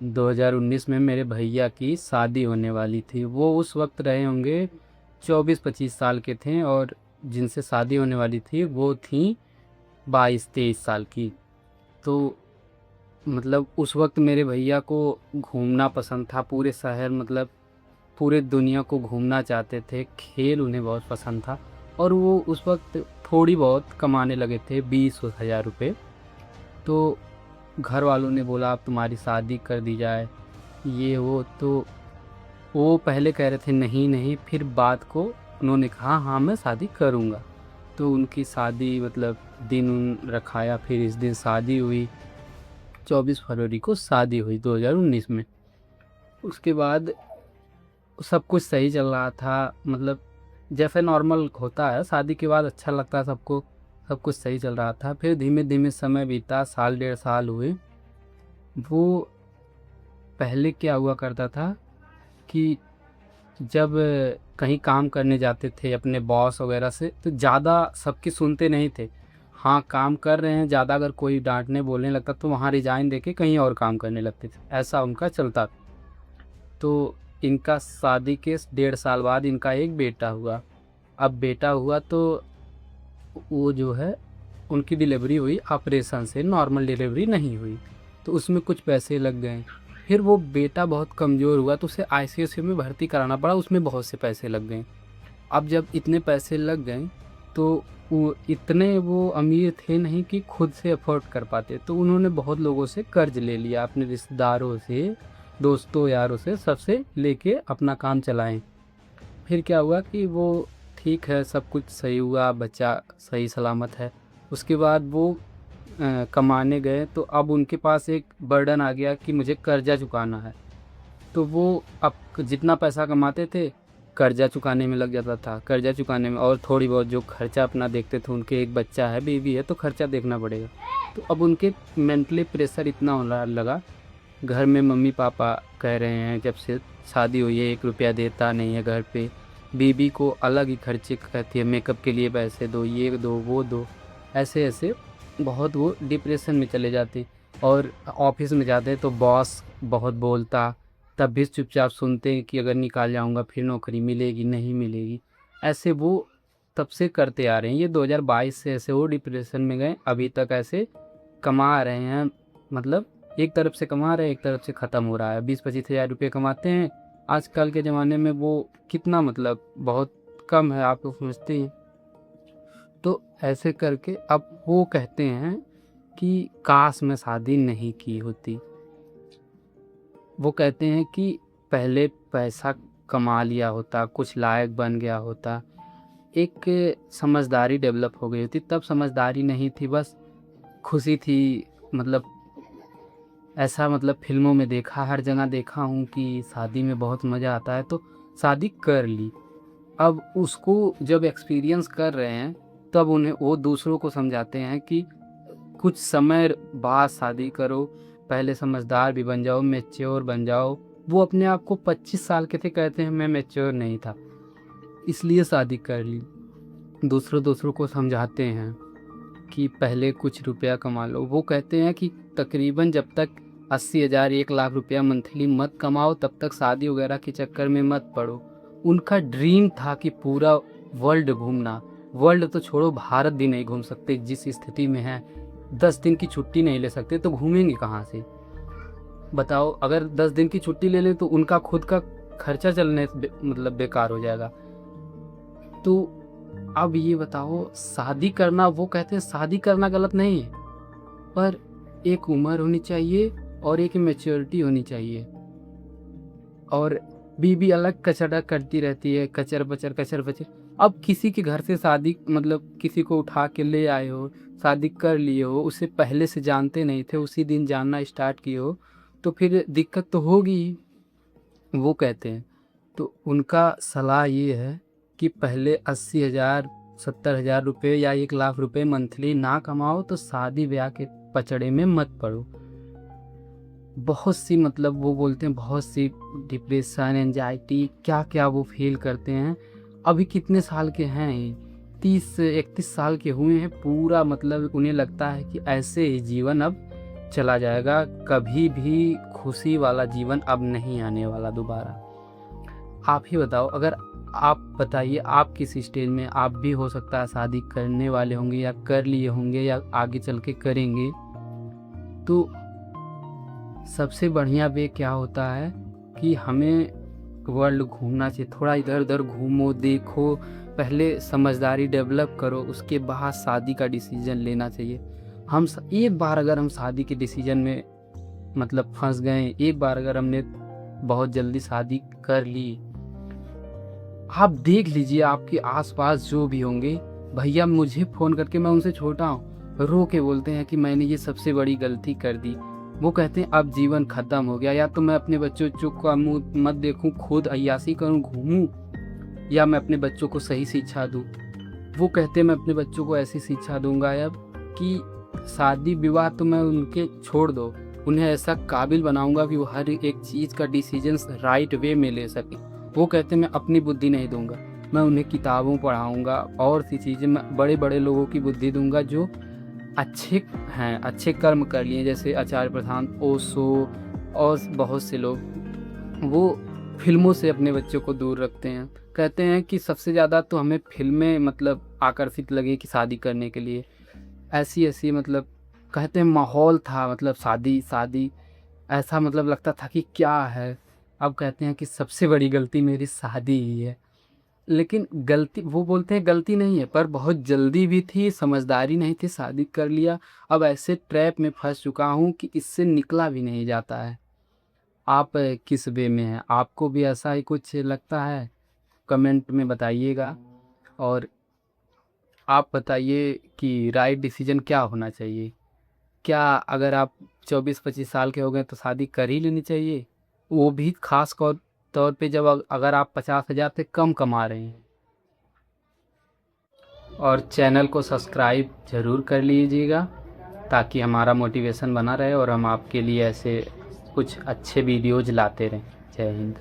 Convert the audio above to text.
2019 में मेरे भैया की शादी होने वाली थी। वो उस वक्त रहे होंगे 24-25 साल के थे, और जिनसे शादी होने वाली थी वो थी 22-23 साल की। तो मतलब उस वक्त मेरे भैया को घूमना पसंद था, पूरे शहर मतलब पूरे दुनिया को घूमना चाहते थे, खेल उन्हें बहुत पसंद था। और वो उस वक्त थोड़ी बहुत कमाने लगे थे, 20,000 रुपये। तो घर वालों ने बोला अब तुम्हारी शादी कर दी जाए, ये वो। तो वो पहले कह रहे थे नहीं नहीं, फिर बात को उन्होंने कहा हाँ मैं शादी करूँगा। तो उनकी शादी मतलब दिन उन रखाया, फिर इस दिन शादी हुई। 24 फरवरी को शादी हुई 2019 में। उसके बाद सब कुछ सही चल रहा था, मतलब जैसे नॉर्मल होता है शादी के बाद, अच्छा लगता है सबको। सब कुछ सही चल रहा था, फिर धीमे धीमे समय बीता, साल 1.5 साल हुए। वो पहले क्या हुआ करता था कि जब कहीं काम करने जाते थे अपने बॉस वगैरह से, तो ज़्यादा सबकी सुनते नहीं थे। हाँ काम कर रहे हैं, ज़्यादा अगर कोई डांटने बोलने लगता तो वहाँ रिजाइन देके कहीं और काम करने लगते थे, ऐसा उनका चलता था। तो इनका शादी के 1.5 साल बाद इनका एक बेटा हुआ। अब बेटा हुआ तो वो जो है उनकी डिलीवरी हुई ऑपरेशन से, नॉर्मल डिलीवरी नहीं हुई। तो उसमें कुछ पैसे लग गए। फिर वो बेटा बहुत कमज़ोर हुआ तो उसे आईसीयू में भर्ती कराना पड़ा, उसमें बहुत से पैसे लग गए। अब जब इतने पैसे लग गए तो वो अमीर थे नहीं कि खुद से अफोर्ड कर पाते, तो उन्होंने बहुत लोगों से कर्ज ले लिया, अपने रिश्तेदारों से, दोस्तों यारों से, सबसे लेके अपना काम चलाएं। फिर क्या हुआ कि वो ठीक है, सब कुछ सही हुआ, बच्चा सही सलामत है। उसके बाद वो कमाने गए तो अब उनके पास एक बर्डन आ गया कि मुझे कर्जा चुकाना है। तो वो अब जितना पैसा कमाते थे कर्जा चुकाने में लग जाता था, कर्जा चुकाने में, और थोड़ी बहुत जो खर्चा अपना देखते थे, उनके एक बच्चा है, बीवी है, तो खर्चा देखना पड़ेगा। तो अब उनके मेंटली प्रेशर इतना होने लगा। घर में मम्मी पापा कह रहे हैं जब से शादी हुई है 1 रुपया देता नहीं है घर पे, बीबी को अलग ही खर्चे कहती है, मेकअप के लिए पैसे दो, ये दो वो दो, ऐसे ऐसे बहुत वो डिप्रेशन में चले जाते। और ऑफिस में जाते तो बॉस बहुत बोलता, तब भी चुपचाप सुनते हैं कि अगर निकाल जाऊंगा फिर नौकरी मिलेगी नहीं मिलेगी। ऐसे वो तब से करते आ रहे हैं, ये 2022 से ऐसे वो डिप्रेशन में गए, अभी तक ऐसे कमा रहे हैं। मतलब एक तरफ से कमा रहे हैं, एक तरफ से ख़त्म हो रहा है। 20-25 हज़ार रुपये कमाते हैं आजकल के ज़माने में, वो कितना मतलब बहुत कम है, आप लोग समझते हैं। तो ऐसे करके अब वो कहते हैं कि काश मैं शादी नहीं की होती। वो कहते हैं कि पहले पैसा कमा लिया होता, कुछ लायक बन गया होता, एक समझदारी डेवलप हो गई होती। तब समझदारी नहीं थी, बस खुशी थी। मतलब ऐसा मतलब फ़िल्मों में देखा, हर जगह देखा हूँ कि शादी में बहुत मज़ा आता है, तो शादी कर ली। अब उसको जब एक्सपीरियंस कर रहे हैं, तब उन्हें वो दूसरों को समझाते हैं कि कुछ समय बाद शादी करो, पहले समझदार भी बन जाओ, मैच्योर बन जाओ। वो अपने आप को 25 साल के थे, कहते हैं मैं मैच्योर नहीं था, इसलिए शादी कर ली। दूसरों दूसरों को समझाते हैं कि पहले कुछ रुपया कमा लो। वो कहते हैं कि तकरीबन जब तक 80,000 1 लाख रुपया मंथली मत कमाओ, तब तक शादी वगैरह के चक्कर में मत पड़ो। उनका ड्रीम था कि पूरा वर्ल्ड घूमना। वर्ल्ड तो छोड़ो, भारत भी नहीं घूम सकते जिस स्थिति में है। 10 दिन की छुट्टी नहीं ले सकते तो घूमेंगे कहाँ से? बताओ, अगर 10 दिन की छुट्टी ले लें तो उनका खुद का खर्चा चलने मतलब बेकार हो जाएगा। तो अब ये बताओ, शादी करना, वो कहते हैं शादी करना गलत नहीं है, पर एक उम्र होनी चाहिए और एक मैच्योरिटी होनी चाहिए। और बीवी अलग कचड़ा करती रहती है, कचर बचर कचर बचर। अब किसी के घर से शादी मतलब किसी को उठा के ले आए हो, शादी कर लिए हो, उसे पहले से जानते नहीं थे, उसी दिन जानना स्टार्ट किए हो, तो फिर दिक्कत तो होगी ही। वो कहते हैं, तो उनका सलाह ये है कि पहले 80,000 70,000 रुपये या 1 लाख रुपये मंथली ना कमाओ तो शादी ब्याह के पचड़े में मत पड़ो। बहुत सी मतलब वो बोलते हैं बहुत सी डिप्रेशन, एंजाइटी, क्या क्या वो फील करते हैं। अभी कितने साल के हैं ये, 30-31 साल के हुए हैं, पूरा मतलब उन्हें लगता है कि ऐसे ही जीवन अब चला जाएगा, कभी भी खुशी वाला जीवन अब नहीं आने वाला दोबारा। आप ही बताओ, अगर आप बताइए आप किस स्टेज में आप भी हो सकता है शादी करने वाले होंगे या कर लिए होंगे या आगे चल के करेंगे, तो सबसे बढ़िया वे क्या होता है कि हमें वर्ल्ड घूमना चाहिए। थोड़ा इधर उधर घूमो, देखो, पहले समझदारी डेवलप करो, उसके बाद शादी का डिसीजन लेना चाहिए। एक बार अगर हम शादी के डिसीजन में मतलब फंस गए, एक बार अगर हमने बहुत जल्दी शादी कर ली, आप देख लीजिए आपके आसपास जो भी होंगे, भैया मुझे फ़ोन करके, मैं उनसे छोटा हूँ, रो के बोलते हैं कि मैंने ये सबसे बड़ी गलती कर दी। वो कहते हैं अब जीवन ख़त्म हो गया, या तो मैं अपने बच्चों का मुँह मत देखूँ, खुद अय्याशी करूँ, घूमूँ, या मैं अपने बच्चों को सही शिक्षा दूँ। वो कहते हैं मैं अपने बच्चों को ऐसी शिक्षा दूँगा अब कि शादी विवाह तो मैं उनके छोड़ दो, उन्हें ऐसा काबिल बनाऊँगा कि वो हर एक चीज़ का डिसीजंस राइट वे में ले सकें। वो कहते हैं मैं अपनी बुद्धि नहीं दूँगा, मैं उन्हें किताबों पढ़ाऊँगा और सी चीज़ें, मैं बड़े-बड़े लोगों की बुद्धि दूँगा जो अच्छे हैं, अच्छे कर्म कर लिए, जैसे आचार्य प्रधान, ओशो और बहुत से लोग। वो फ़िल्मों से अपने बच्चों को दूर रखते हैं। कहते हैं कि सबसे ज़्यादा तो हमें फ़िल्में मतलब आकर्षित लगी कि शादी करने के लिए। ऐसी-ऐसी मतलब कहते हैं माहौल था, मतलब शादी ऐसा मतलब लगता था कि क्या है। अब कहते हैं कि सबसे बड़ी गलती मेरी शादी ही है। लेकिन गलती, वो बोलते हैं गलती नहीं है, पर बहुत जल्दी भी थी, समझदारी नहीं थी, शादी कर लिया। अब ऐसे ट्रैप में फँस चुका हूँ कि इससे निकला भी नहीं जाता है। आप किस वे में हैं? आपको भी ऐसा ही कुछ लगता है? कमेंट में बताइएगा। और आप बताइए कि राइट डिसीजन क्या होना चाहिए? क्या अगर आप 24-25 साल के हो गए तो शादी कर ही लेनी चाहिए? वो भी ख़ास तौर पे जब अगर आप 50,000 से कम कमा रहे हैं। और चैनल को सब्सक्राइब ज़रूर कर लीजिएगा ताकि हमारा मोटिवेशन बना रहे और हम आपके लिए ऐसे कुछ अच्छे वीडियोज़ लाते रहें। जय हिंद।